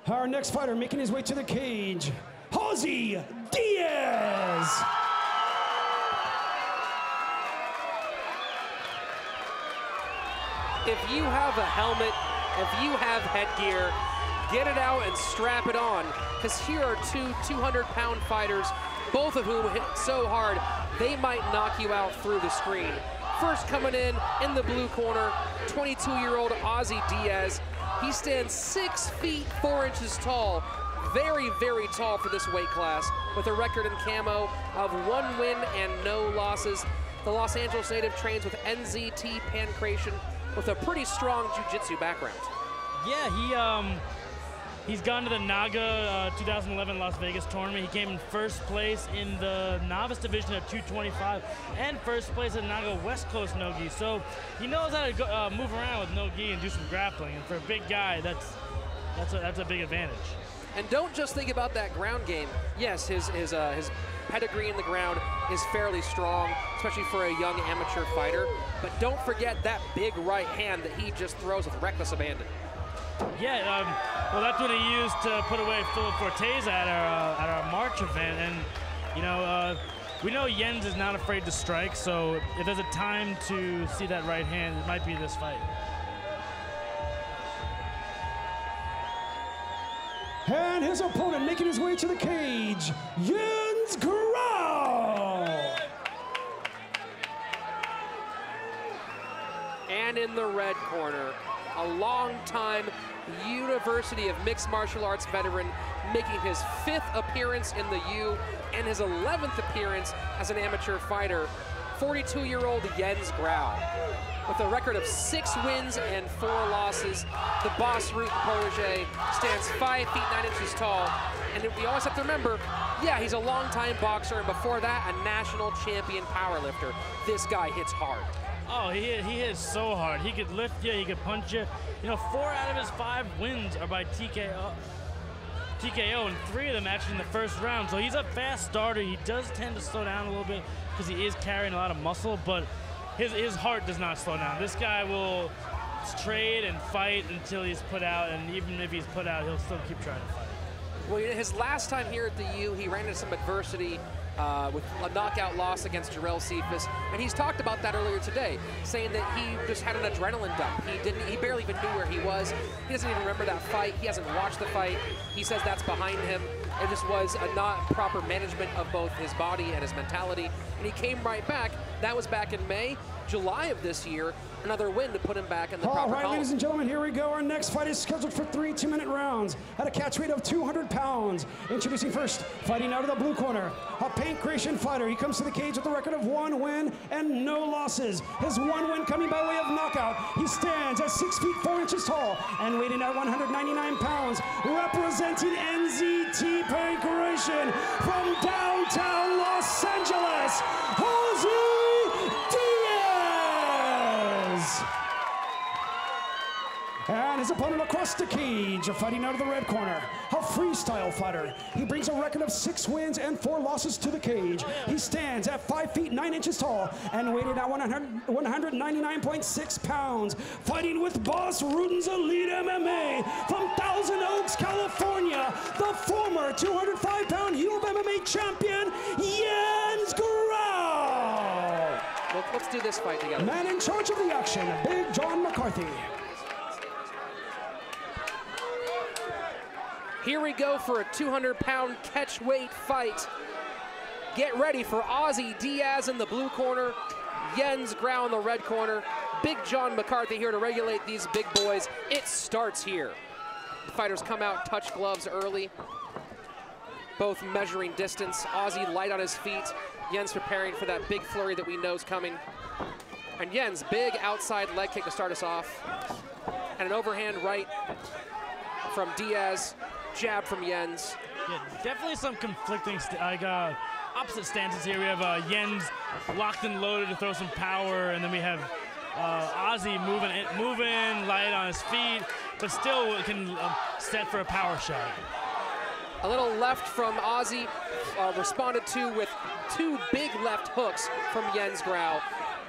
Our next fighter making his way to the cage, Ozzy Diaz. If you have a helmet, if you have headgear, get it out and strap it on, because here are two 200-pound fighters, both of whom hit so hard, they might knock you out through the screen. First coming in the blue corner, 22-year-old Ozzy Diaz. He stands 6 feet 4 inches tall, very, very tall for this weight class, with a record in camo of 1 win and no losses. The Los Angeles native trains with NZT Pankration with a pretty strong jiu-jitsu background. Yeah, he's gone to the NAGA 2011 Las Vegas tournament. He came in first place in the novice division at 225 and first place at NAGA West Coast no-gi. So he knows how to go, move around with no-gi and do some grappling. And for a big guy, that's a big advantage. And don't just think about that ground game. Yes, his pedigree in the ground is fairly strong, especially for a young amateur fighter. But don't forget that big right hand that he just throws with reckless abandon. Yeah, well, that's what he used to put away Philip Fortes at our March event. And, you know, we know Jens is not afraid to strike, so if there's a time to see that right hand, it might be this fight. And his opponent making his way to the cage, Jens Grau. And in the red corner, a long-time University of Mixed Martial Arts veteran, making his 5th appearance in the U and his 11th appearance as an amateur fighter, 42-year-old Jens Grau. With a record of 6 wins and 4 losses, the boss Rutten protege stands 5 feet 9 inches tall. And we always have to remember, yeah, he's a longtime boxer, and before that, a national champion powerlifter. This guy hits hard. Oh, he hits so hard. He could lift you, he could punch you. You know, 4 out of his 5 wins are by TKO, and 3 of them actually in the first round. So he's a fast starter. He does tend to slow down a little bit because he is carrying a lot of muscle, but his heart does not slow down. This guy will trade and fight until he's put out, and even if he's put out, he'll still keep trying to fight. Well, his last time here at the U, he ran into some adversity with a knockout loss against Jarrell Cephas, and he's talked about that earlier today, saying that he just had an adrenaline dump. He barely even knew where he was. He doesn't even remember that fight. He hasn't watched the fight. He says that's behind him. It just was a not proper management of both his body and his mentality, and he came right back. That was back in May. July of this year, another win to put him back in the proper column. All right, ladies and gentlemen, here we go. Our next fight is scheduled for 3 2-minute rounds at a catch weight of 200 pounds. Introducing first, fighting out of the blue corner, a Pankration fighter. He comes to the cage with a record of 1 win and no losses. His 1 win coming by way of knockout. He stands at 6 feet 4 inches tall and weighing at 199 pounds, representing NZT Pankration from downtown Los Angeles, Ozzy Diaz. And his opponent across the cage, fighting out of the red corner, a freestyle fighter. He brings a record of 6 wins and 4 losses to the cage. He stands at 5 feet 9 inches tall and weighted at 199.6 pounds. Fighting with boss Rutten's Elite MMA from Thousand Oaks, California, the former 205-pound U of MMA champion, Jens Grau. Well, let's do this fight together. Man in charge of the action, Big John McCarthy. Here we go for a 200-pound catch weight fight. Get ready for Ozzy Diaz in the blue corner, Jens Grau in the red corner. Big John McCarthy here to regulate these big boys. It starts here. The fighters come out, touch gloves early. Both measuring distance. Ozzy light on his feet. Jens preparing for that big flurry that we know is coming. And Jens, big outside leg kick to start us off. And an overhand right from Diaz. Jab from Jens. Yeah, definitely some conflicting opposite stances here. We have Jens locked and loaded to throw some power, and then we have Ozzy moving light on his feet, but still can set for a power shot. A little left from Ozzy, responded to with 2 big left hooks from Jens Grau.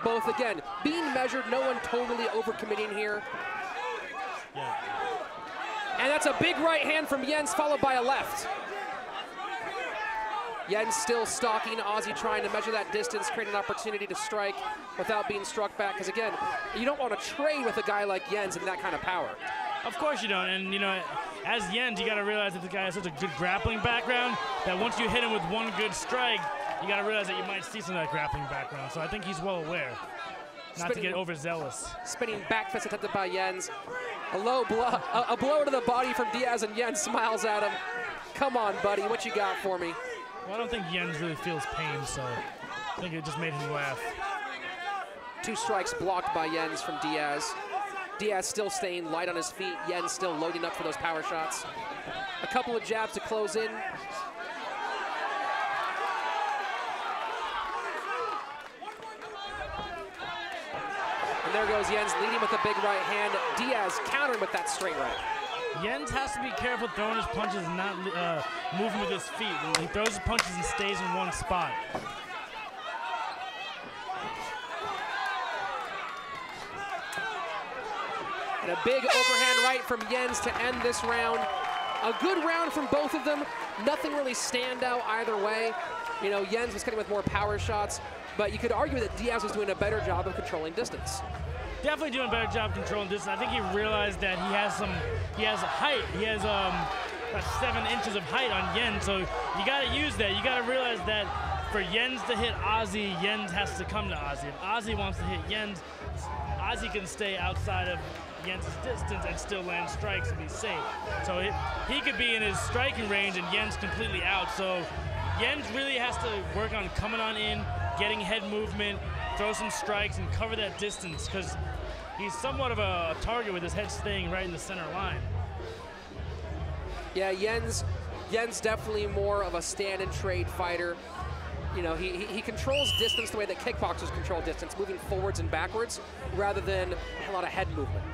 Both, again, being measured, no one totally overcommitting here. Yeah. And that's a big right hand from Jens, followed by a left. Jens still stalking, Ozzy trying to measure that distance, create an opportunity to strike without being struck back. Because again, you don't want to trade with a guy like Jens and that kind of power. Of course you don't, and you know, as Jens, you got to realize that the guy has such a good grappling background that once you hit him with one good strike, you got to realize that you might see some of that grappling background. So I think he's well aware, not to get overzealous. Spinning back fist attempted by Jens. A low blow, a blow to the body from Diaz, and Jens smiles at him. Come on, buddy, what you got for me? Well, I don't think Jens really feels pain, so I think it just made him laugh. 2 strikes blocked by Jens from Diaz. Diaz still staying light on his feet. Jens still loading up for those power shots. A couple of jabs to close in. And there goes Jens leading with a big right hand. Diaz countering with that straight right. Jens has to be careful throwing his punches and not moving with his feet. He throws his punches and stays in one spot. And a big overhand right from Jens to end this round. A good round from both of them. Nothing really stand out either way. You know, Jens was hitting with more power shots, but you could argue that Diaz was doing a better job of controlling distance. Definitely doing a better job controlling distance. I think he realized that he has height. He has about 7 inches of height on Jens, so you got to use that. You got to realize that for Jens to hit Ozzy, Jens has to come to Ozzy. If Ozzy wants to hit Jens, Ozzy can stay outside of Jens' distance and still land strikes and be safe. So he could be in his striking range and Jens completely out. So Jens really has to work on coming on in, getting head movement, throw some strikes, and cover that distance, because he's somewhat of a target with his head staying right in the center line. Yeah, Jens definitely more of a stand and trade fighter. You know, he controls distance the way that kickboxers control distance, moving forwards and backwards rather than a lot of head movement.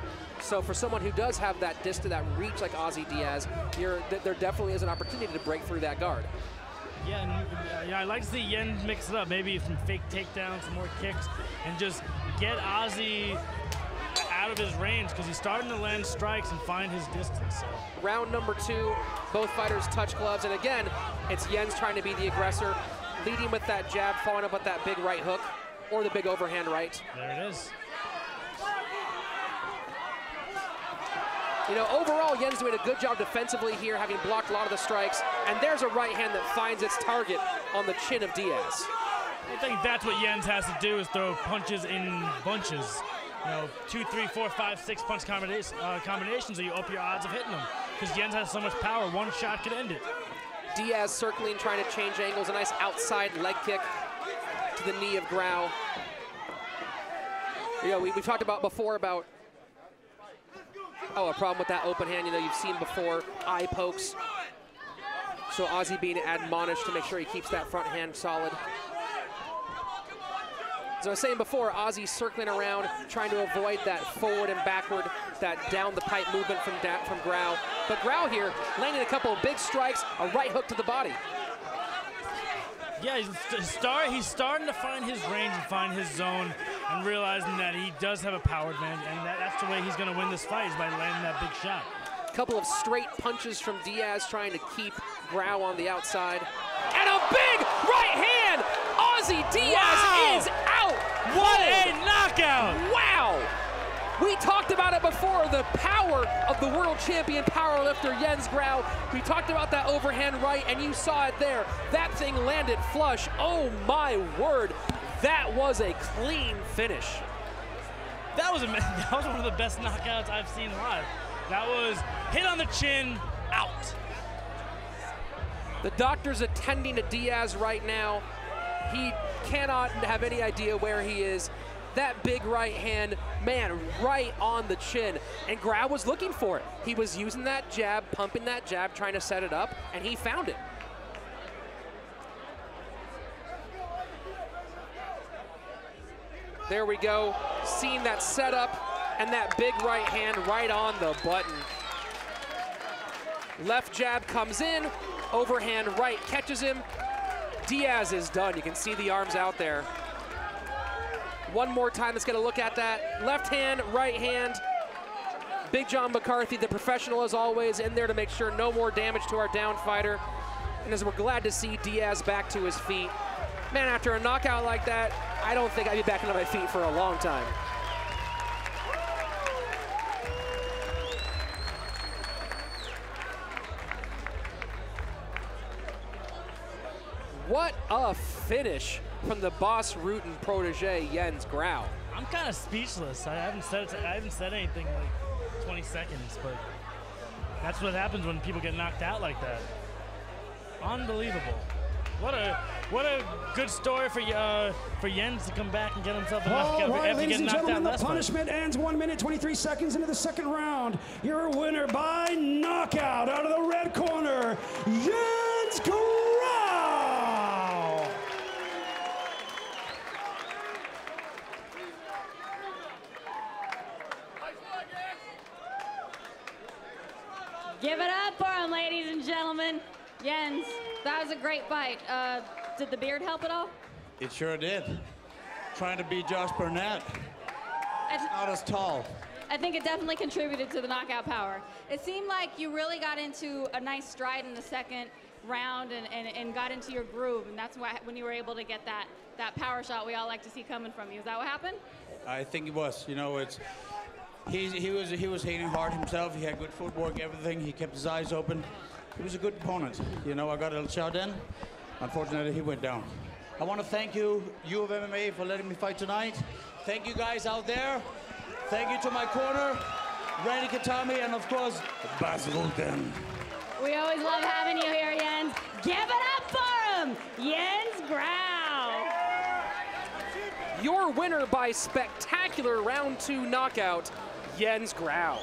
So for someone who does have that distance, that reach like Ozzy Diaz, there definitely is an opportunity to break through that guard. Yeah, and I like to see Jens mix it up, maybe some fake takedowns, some more kicks, and just get Ozzy out of his range, because he's starting to land strikes and find his distance. So. Round number 2, both fighters touch gloves, and again, it's Jens trying to be the aggressor, leading with that jab, following up with that big right hook, or the big overhand right. There it is. You know, overall, Jens doing a good job defensively here, having blocked a lot of the strikes, and there's a right hand that finds its target on the chin of Diaz. I think that's what Jens has to do, is throw punches in bunches. You know, 2, 3, 4, 5, 6 punch combinations, so you up your odds of hitting them. Because Jens has so much power, one shot could end it. Diaz circling, trying to change angles, a nice outside leg kick to the knee of Grau. You know, we talked about before about, a problem with that open hand. You know, you've seen before eye pokes. So Ozzy being admonished to make sure he keeps that front hand solid. As I was saying before, Ozzy circling around, trying to avoid that forward and backward, that down the pipe movement from Grau. But Grau here landing a couple of big strikes, a right hook to the body. Yeah, he's starting to find his range and find his zone, and realizing that he does have a power advantage, and that's the way he's going to win this fight, is by landing that big shot. A couple of straight punches from Diaz, trying to keep Grau on the outside. And a big right hand! Ozzy Diaz is out! What a knockout! Wow! We talked about it before, the power of the world champion powerlifter Jens Grau. We talked about that overhand right, and you saw it there. That thing landed flush. Oh my word, that was a clean finish. That was one of the best knockouts I've seen live. That was hit on the chin, out. The doctor's attending to Diaz right now. He cannot have any idea where he is. That big right hand, man, right on the chin. And Grau was looking for it. He was using that jab, pumping that jab, trying to set it up, and he found it. There we go, seeing that setup and that big right hand right on the button. Left jab comes in, overhand right catches him. Diaz is done. You can see the arms out there. One more time, let's get a look at that. Left hand, right hand. Big John McCarthy, the professional as always, in there to make sure no more damage to our down fighter. And as we're glad to see Diaz back to his feet. Man, after a knockout like that, I don't think I'd be back on my feet for a long time. What a finish from the boss Rutten protege, Jens Grau. I'm kind of speechless. I haven't said anything like 20 seconds, but that's what happens when people get knocked out like that. Unbelievable. What a good story for Jens to come back and get himself a knockout after getting knocked out last fight. The punishment ends 1 minute, 23 seconds into the second round. Your winner by knockout out of the red corner, Jens Grau. Give it up for him, ladies and gentlemen. Jens, that was a great fight. Did the beard help at all? It sure did. Trying to beat Josh Burnett. Not as tall. I think it definitely contributed to the knockout power. It seemed like you really got into a nice stride in the second round and got into your groove, and that's why when you were able to get that power shot we all like to see coming from you. Is that what happened? I think it was. You know, he was hitting hard himself. He had good footwork, everything. He kept his eyes open. He was a good opponent. You know, I got a shot in. Unfortunately, he went down. I want to thank you of MMA, for letting me fight tonight. Thank you guys out there. Thank you to my corner, Randy Katami, and of course, Bas Rutten. We always love having you here, Jens. Give it up for him, Jens Grau. Your winner by spectacular round 2 knockout, Jens Grau.